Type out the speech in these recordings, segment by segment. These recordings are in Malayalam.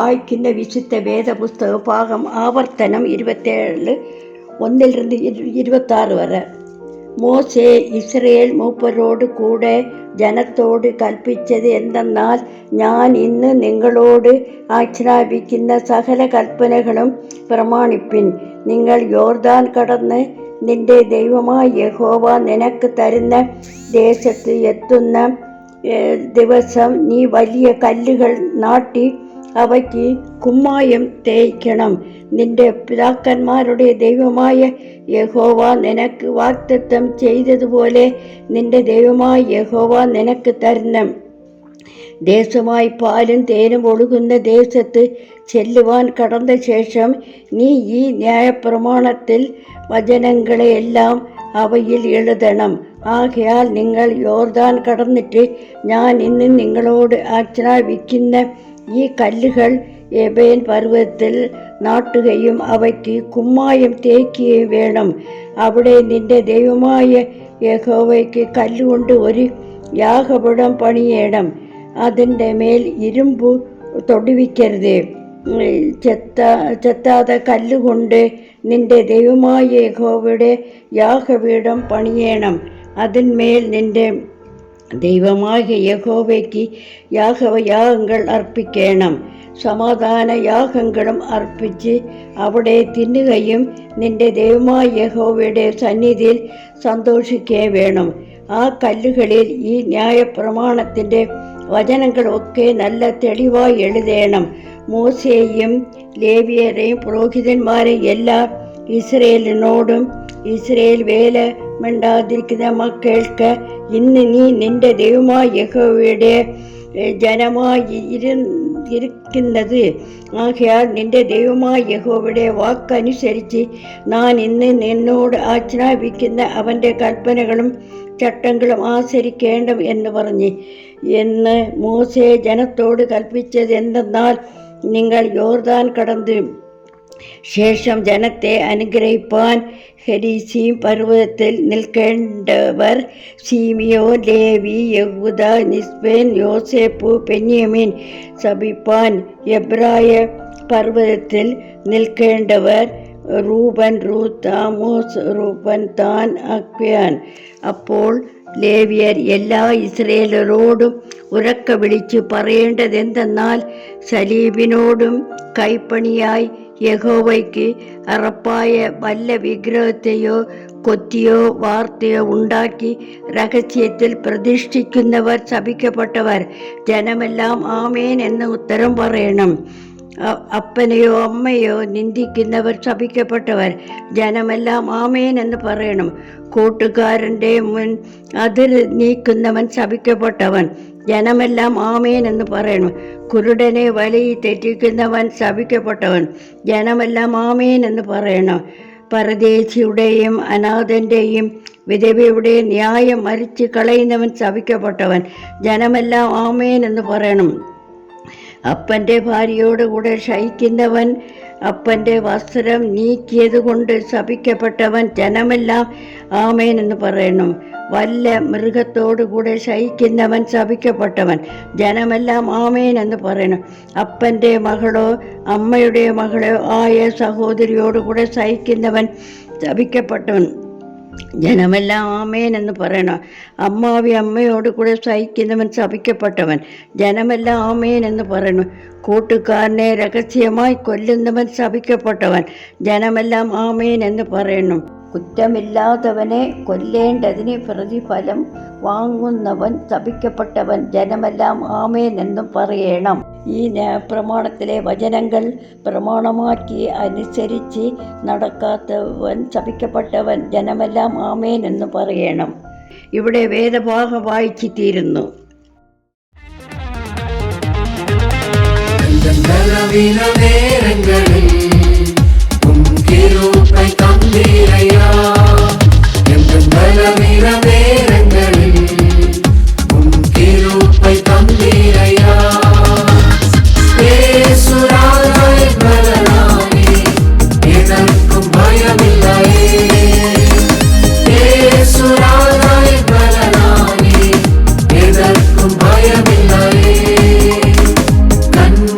വായിക്കുന്ന വിശുദ്ധ വേദപുസ്തക ഭാഗം ആവർത്തനം 27 1-26 വരെ. മോശെ ഇസ്രായേൽ മൂപ്പരോട് കൂടെ ജനത്തോട് കൽപ്പിച്ചത് എന്തെന്നാൽ, ഞാൻ ഇന്ന് നിങ്ങളോട് ആജ്ഞാപിക്കുന്ന സകല കൽപ്പനകളും പ്രമാണിപ്പിൻ. നിങ്ങൾ യോർദാൻ കടന്ന് നിന്റെ ദൈവമായ യഹോവ നിനക്ക് തരുന്ന ദേശത്ത് എത്തുന്ന ദിവസം നീ വലിയ കല്ലുകൾ നാട്ടി അവയ്ക്ക് കുമ്മായം തേയ്ക്കണം. നിന്റെ പിതാക്കന്മാരുടെ ദൈവമായ യഹോവ നിനക്ക് വാഗ്ദത്തം ചെയ്തതുപോലെ നിന്റെ ദൈവമായ യഹോവ നിനക്ക് തരുന്ന ദേശമായി പാലും തേനും ഒഴുകുന്ന ദേശത്ത് ചെല്ലുവാൻ കടന്ന ശേഷം നീ ഈ ന്യായപ്രമാണത്തിൽ വചനങ്ങളെയെല്ലാം അവയിൽ എഴുതണം. ആകയാൽ നിങ്ങൾ യോർദാൻ കടന്നിട്ട് ഞാൻ ഇന്ന് നിങ്ങളോട് ആജ്ഞാപിക്കുന്ന ഈ കല്ലുകൾ എബേൻ പർവ്വതത്തിൽ നാട്ടുകയും അവയ്ക്ക് കുമ്മായം തേക്കുകയും വേണം. അവിടെ നിന്റെ ദൈവമായ യഹോവയ്ക്ക് കല്ലുകൊണ്ട് ഒരു യാഗപീഠം പണിയണം. അതിൻ്റെ മേൽ ഇരുമ്പ് തൊടുവിക്കരുത്. ചെത്താതെ കല്ലുകൊണ്ട് നിന്റെ ദൈവമായ യഹോവയുടെ യാഗപീഠം പണിയണം. അതിന്മേൽ നിന്റെ ദൈവമായ യഹോവയ്ക്ക് യാഗങ്ങൾ അർപ്പിക്കണം. സമാധാന യാഗങ്ങളും അർപ്പിച്ച് അവിടെ തിന്നുകയും നിന്റെ ദൈവമായ യഹോവയുടെ സന്നിധിയിൽ സന്തോഷിക്കുകയും വേണം. ആ കല്ലുകളിൽ ഈ ന്യായപ്രമാണത്തിൻ്റെ വചനങ്ങളൊക്കെ നല്ല തെളിവായി എഴുതണം. മോശെയും ലേവ്യരെയും പുരോഹിതന്മാരെയും എല്ലാ ഇസ്രായേലിനോടും, ഇസ്രായേൽ വേല മിണ്ടാതിരിക്കുന്ന മക്കൾക്ക് ഇന്ന് നീ നിന്റെ ദൈവമായ യഹോവയുടെ ജനമായി ഇരിക്കുന്നത്. ആകയാൽ നിന്റെ ദൈവമായ യഹോവയുടെ വാക്കനുസരിച്ച് ഞാൻ ഇന്ന് നിന്നോട് ആജ്ഞാപിക്കുന്ന അവൻ്റെ കൽപ്പനകളും ചട്ടങ്ങളും ആചരിക്കേണം എന്ന് പറഞ്ഞ് എന്ന് മോശെ ജനത്തോട് കൽപ്പിച്ചത് എന്തെന്നാൽ, നിങ്ങൾ യോർദാൻ കടന്ന് ശേഷം ജനത്തെ അനുഗ്രഹിപ്പാൻ ഹെരീസീം പർവ്വതത്തിൽ നിൽക്കേണ്ടവർ ശിമിയോൻ, ലേവി, യഹൂദ, നിസ്ബേൻ, യോസേപ്പ്, ബെന്യാമീൻ, സബിപ്പാൻ, എബ്രായ പർവ്വതത്തിൽ നിൽക്കേണ്ടവർ റൂബൻ, റൂത്ത്, ആമോസ്, റൂബൻ, താൻ, അക്യാൻ. അപ്പോൾ ലേവ്യർ എല്ലാ ഇസ്രായേലരോടും ഉറക്കെ വിളിച്ച് പറയേണ്ടതെന്തെന്നാൽ, സലീബിനോടും കൈപ്പണിയായി യഹോവയ്ക്ക് അറപ്പായ വല്ല വിഗ്രഹത്തെയോ കൊത്തിയോ വാർത്തയോ ഉണ്ടാക്കി രഹസ്യത്തിൽ പ്രതിഷ്ഠിക്കുന്നവർ ശപിക്കപ്പെട്ടവർ. ജനമെല്ലാം ആമേൻ എന്ന് ഉത്തരം പറയണം. അപ്പനെയോ അമ്മയോ നിന്ദിക്കുന്നവർ ശപിക്കപ്പെട്ടവർ. ജനമെല്ലാം ആമേൻ എന്ന് പറയണം. കൂട്ടുകാരൻ്റെ മുൻ അതിർ നീക്കുന്നവൻ ശപിക്കപ്പെട്ടവൻ. ജനമെല്ലാം ആമേൻ എന്ന് പറയണം. കുരുടനെ വലയിൽ തെറ്റിക്കുന്നവൻ ശപിക്കപ്പെട്ടവൻ. ജനമെല്ലാം ആമേൻ എന്ന് പറയണം. പരദേശിയുടെയും അനാഥൻ്റെയും വിധവയുടെയും ന്യായം മരിച്ചു കളയുന്നവൻ ശപിക്കപ്പെട്ടവൻ. ജനമെല്ലാം ആമേൻ എന്ന് പറയണം. അപ്പൻ്റെ ഭാര്യയോടുകൂടെ ശയിക്കുന്നവൻ അപ്പൻ്റെ വസ്ത്രം നീക്കിയത് കൊണ്ട് ശപിക്കപ്പെട്ടവൻ. ജനമെല്ലാം ആമേൻ എന്ന് പറയണം. വല്ല മൃഗത്തോടുകൂടെ ശയിക്കുന്നവൻ ശപിക്കപ്പെട്ടവൻ. ജനമെല്ലാം ആമേൻ എന്ന് പറയണം. അപ്പൻ്റെ മകളോ അമ്മയുടെ മകളോ ആയ സഹോദരിയോടുകൂടെ ശയിക്കുന്നവൻ ശപിക്കപ്പെട്ടവൻ. ജനമെല്ലാം ആമേൻ എന്ന് പറയണം. അമ്മാവി അമ്മയോട് കൂടെ സഹിക്കുന്നവൻ ശപിക്കപ്പെട്ടവൻ. ജനമെല്ലാം ആമേൻ എന്ന് പറയണം. കൂട്ടുകാരനെ രഹസ്യമായി കൊല്ലുന്നവൻ ശപിക്കപ്പെട്ടവൻ. ജനമെല്ലാം ആമേൻ എന്ന് പറയണം. കുറ്റമില്ലാത്തവനെ കൊല്ലേണ്ടതിന് പ്രതിഫലം വാങ്ങുന്നവൻ ശപിക്കപ്പെട്ടവൻ. ജനമെല്ലാം ആമേൻ എന്നും പറയണം. ഈ ന്യായപ്രമാണത്തിലെ വചനങ്ങൾ പ്രമാണമാക്കി അനുസരിച്ച് നടക്കാത്തവൻ ശപിക്കപ്പെട്ടവൻ. ജനമെല്ലാം ആമേൻ എന്ന് പറയണം. ഇവിടെ വേദഭാഗം വായിച്ചു തീരുന്നു.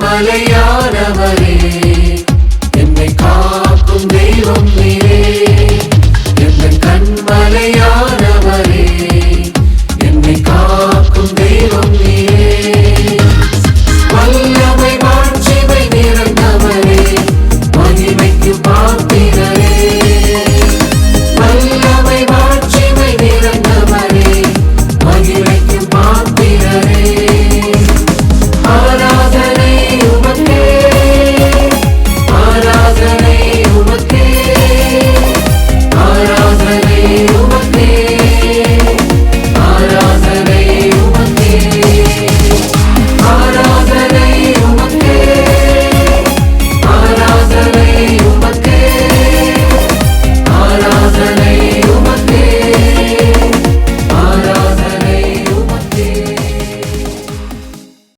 മലയാള நல்லவரே, என்னை காக்கும் தெய்வம்